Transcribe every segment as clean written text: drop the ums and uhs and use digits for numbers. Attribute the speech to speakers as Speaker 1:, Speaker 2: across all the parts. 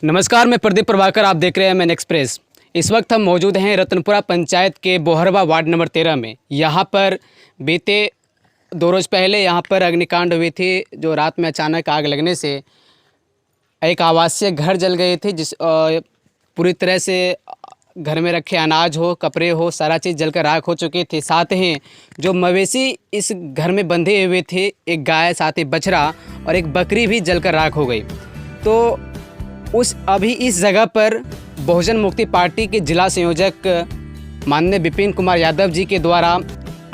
Speaker 1: नमस्कार, मैं प्रदीप प्रभाकर, आप देख रहे हैं मैन एक्सप्रेस। इस वक्त हम मौजूद हैं रतनपुरा पंचायत के बोहरवा वार्ड नंबर 13 में। यहाँ पर बीते 2 रोज़ पहले यहाँ पर अग्निकांड हुई थी, जो रात में अचानक आग लगने से एक आवासीय घर जल गए थे, जिस पूरी तरह से घर में रखे अनाज हो, कपड़े हो, सारा चीज़ जलकर राख हो चुकी थी। साथ ही जो मवेशी इस घर में बंधे हुए थे, एक गाय, साथ ही बछड़ा और एक बकरी भी जलकर राख हो गई। तो अभी इस जगह पर बहुजन मुक्ति पार्टी के जिला संयोजक माननीय विपिन कुमार यादव जी के द्वारा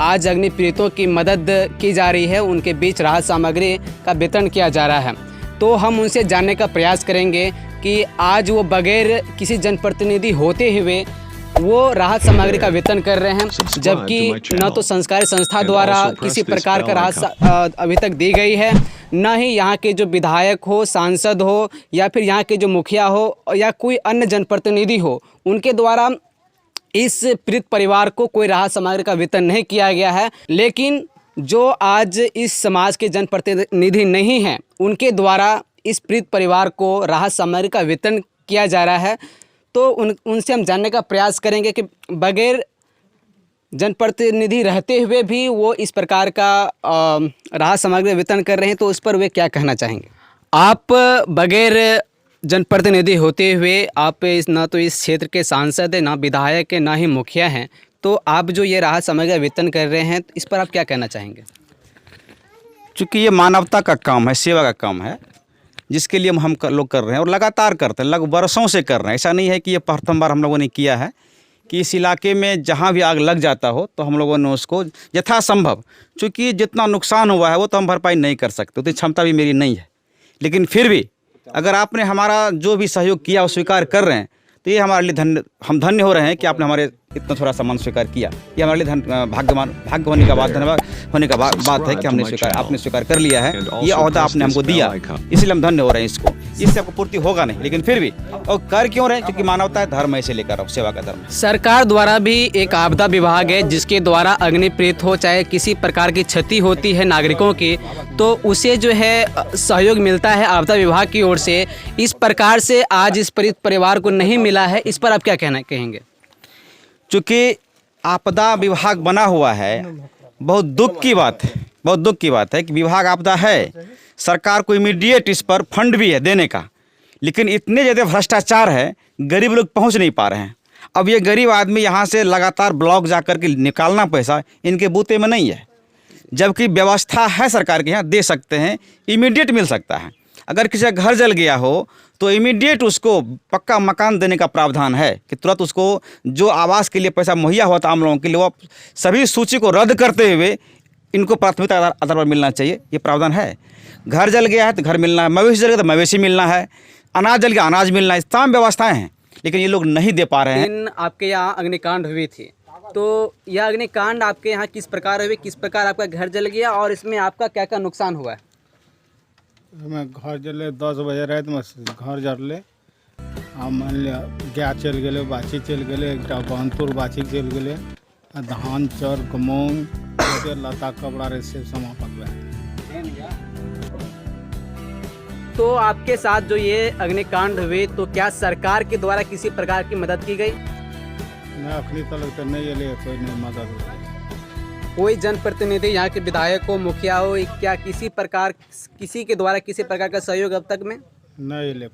Speaker 1: आज अग्नि पीड़ितों की मदद की जा रही है। उनके बीच राहत सामग्री का वितरण किया जा रहा है। तो हम उनसे जानने का प्रयास करेंगे कि आज वो बगैर किसी जनप्रतिनिधि होते हुए वो राहत सामग्री का वितरण कर रहे हैं, जबकि न तो संस्कारी संस्था द्वारा किसी प्रकार का राहत अभी तक दी गई है, न ही यहाँ के जो विधायक हो, सांसद हो, या फिर यहाँ के जो मुखिया हो या कोई अन्य जनप्रतिनिधि हो, उनके द्वारा इस पीड़ित परिवार को कोई राहत सामग्री का वितरण नहीं किया गया है। लेकिन जो आज इस समाज के जनप्रतिनिधि नहीं हैं, उनके द्वारा इस पीड़ित परिवार को राहत सामग्री का वितरण किया जा रहा है। तो उनसे हम जानने का प्रयास करेंगे कि बगैर जनप्रतिनिधि रहते हुए भी वो इस प्रकार का राहत सामग्री वितरण कर रहे हैं, तो उस पर वे क्या कहना चाहेंगे। आप बगैर जनप्रतिनिधि होते हुए आप ना तो इस क्षेत्र के सांसद हैं, ना विधायक हैं, ना ही मुखिया हैं, तो आप जो ये राहत सामग्री वितरण कर रहे हैं, इस पर आप क्या कहना चाहेंगे।
Speaker 2: चूँकि ये मानवता का काम है, सेवा का काम है, जिसके लिए हम लोग कर रहे हैं और लगातार करते हैं, लगभग वर्षों से कर रहे हैं। ऐसा नहीं है कि ये प्रथम बार हम लोगों ने किया है कि इस इलाके में जहाँ भी आग लग जाता हो तो हम लोगों ने उसको यथासंभव, चूँकि जितना नुकसान हुआ है वो तो हम भरपाई नहीं कर सकते, उतनी क्षमता भी मेरी नहीं है, लेकिन फिर भी अगर आपने हमारा जो भी सहयोग किया वो स्वीकार कर रहे हैं तो ये हमारे लिए हम धन्य हो रहे हैं कि आपने हमारे इतना थोड़ा सम्मान स्वीकार किया। ये हमारे लिए भाग्य होने का बात, धन्यवाद होने का बात है कि आपने स्वीकार कर लिया है, ये ओहदा आपने हमको दिया, इसलिए हम धन्य हो रहे हैं। इससे आपको पूर्ति होगा नहीं, लेकिन फिर भी और कर क्यों रहे हैं, क्योंकि मानवता है, धर्म ऐसे लेकर सेवा का धर्म।
Speaker 1: सरकार द्वारा भी एक आपदा विभाग है, जिसके द्वारा अग्नि पीड़ित हो, चाहे किसी प्रकार की क्षति होती है नागरिकों की, तो उसे जो है सहयोग मिलता है आपदा विभाग की ओर से। इस प्रकार से आज इस पीड़ित परिवार को नहीं मिला है, इस पर आप क्या कहेंगे।
Speaker 2: चूँकि आपदा विभाग बना हुआ है, बहुत दुख की बात है कि विभाग आपदा है, सरकार को इमीडिएट इस पर फंड भी है देने का, लेकिन इतने ज़्यादा भ्रष्टाचार है, गरीब लोग पहुंच नहीं पा रहे हैं। अब ये गरीब आदमी यहाँ से लगातार ब्लॉक जा कर के निकालना पैसा इनके बूते में नहीं है, जबकि व्यवस्था है सरकार के यहाँ, दे सकते हैं, इमीडिएट मिल सकता है। अगर किसी का घर जल गया हो तो इमीडिएट उसको पक्का मकान देने का प्रावधान है कि तुरंत उसको जो आवास के लिए पैसा मुहैया हुआ था आम लोगों के लिए, वो सभी सूची को रद्द करते हुए इनको प्राथमिकता आधार पर मिलना चाहिए, ये प्रावधान है। घर जल गया है तो घर मिलना है, मवेशी जल गया तो मवेशी मिलना है, अनाज जल गया अनाज मिलना है, तमाम व्यवस्थाएँ हैं, लेकिन ये लोग नहीं दे पा रहे हैं।
Speaker 1: आपके यहाँ अग्निकांड हुई थी, तो यह अग्निकांड आपके यहाँ किस प्रकार हुई, किस प्रकार आपका घर जल गया और इसमें आपका क्या क्या नुकसान हुआ है।
Speaker 3: मैं घर जले 10 बजे रात में घर जरले, मान लिया गाय चल गए, बाछी चल गए, एक बहनपुर बाछी चल गए, धान चर मूंग लता कपड़ा रे से समाप्त हुआ।
Speaker 1: तो आपके साथ जो ये अग्निकांड हुए, तो क्या सरकार के द्वारा किसी प्रकार की मदद की गई।
Speaker 3: मैं अखनी तक तो नहीं ले कोई नहीं मदद हुई।
Speaker 1: कोई जनप्रतिनिधि यहाँ के विधायक हो, मुखिया हो, क्या किसी के द्वारा किसी प्रकार का सहयोग अब तक में
Speaker 3: नहीं ले,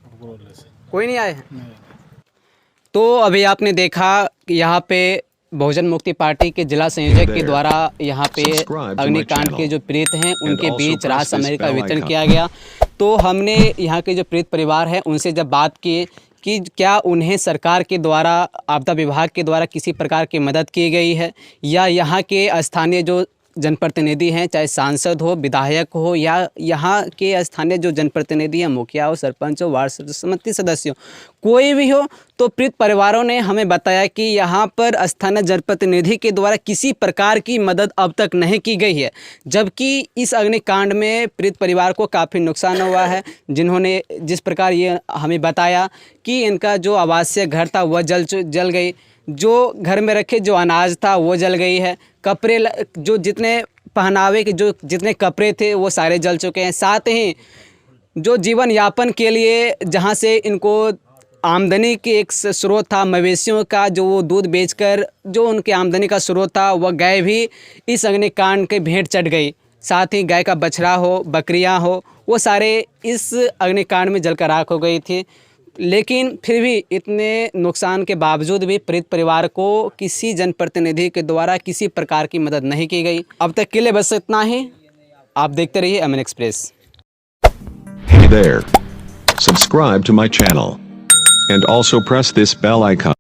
Speaker 1: कोई नहीं आए हैं। तो अभी आपने देखा कि यहाँ पे बहुजन मुक्ति पार्टी के जिला संयोजक के द्वारा यहाँ पे अग्निकांड के जो पीड़ित हैं उनके बीच राहत सामग्री का वितरण किया गया। तो हमने यहाँ के जो पीड़ित परिवार हैं उनसे जब बात की कि क्या उन्हें सरकार के द्वारा, आपदा विभाग के द्वारा किसी प्रकार की मदद की गई है, या यहाँ के स्थानीय जो जनप्रतिनिधि हैं, चाहे सांसद हो, विधायक हो, या यहाँ के स्थानीय जो जनप्रतिनिधि हैं, मुखिया हो, सरपंच हो, वार्ड समिति सदस्य हो, कोई भी हो, तो पीड़ित परिवारों ने हमें बताया कि यहाँ पर स्थानीय जनप्रतिनिधि के द्वारा किसी प्रकार की मदद अब तक नहीं की गई है, जबकि इस अग्निकांड में पीड़ित परिवार को काफ़ी नुकसान हुआ है। जिन्होंने जिस प्रकार ये हमें बताया कि इनका जो आवासीय घर था वह जल गई, जो घर में रखे जो अनाज था वो जल गई है, कपड़े जो जितने पहनावे के जो जितने कपड़े थे वो सारे जल चुके हैं। साथ ही जो जीवन यापन के लिए जहाँ से इनको आमदनी की एक स्रोत था मवेशियों का, जो वो दूध बेचकर जो उनके आमदनी का स्रोत था, वह गाय भी इस अग्निकांड के भेंट चढ़ गई। साथ ही गाय का बछड़ा हो, बकरियां हो, वो सारे इस अग्निकांड में जलकर राख हो गई थी। लेकिन फिर भी इतने नुकसान के बावजूद भी पीड़ित परिवार को किसी जनप्रतिनिधि के द्वारा किसी प्रकार की मदद नहीं की गई। अब तक के लिए बस इतना ही। आप देखते रहिए MN Express.
Speaker 4: Hey there. Subscribe to my channel. And also press this bell icon.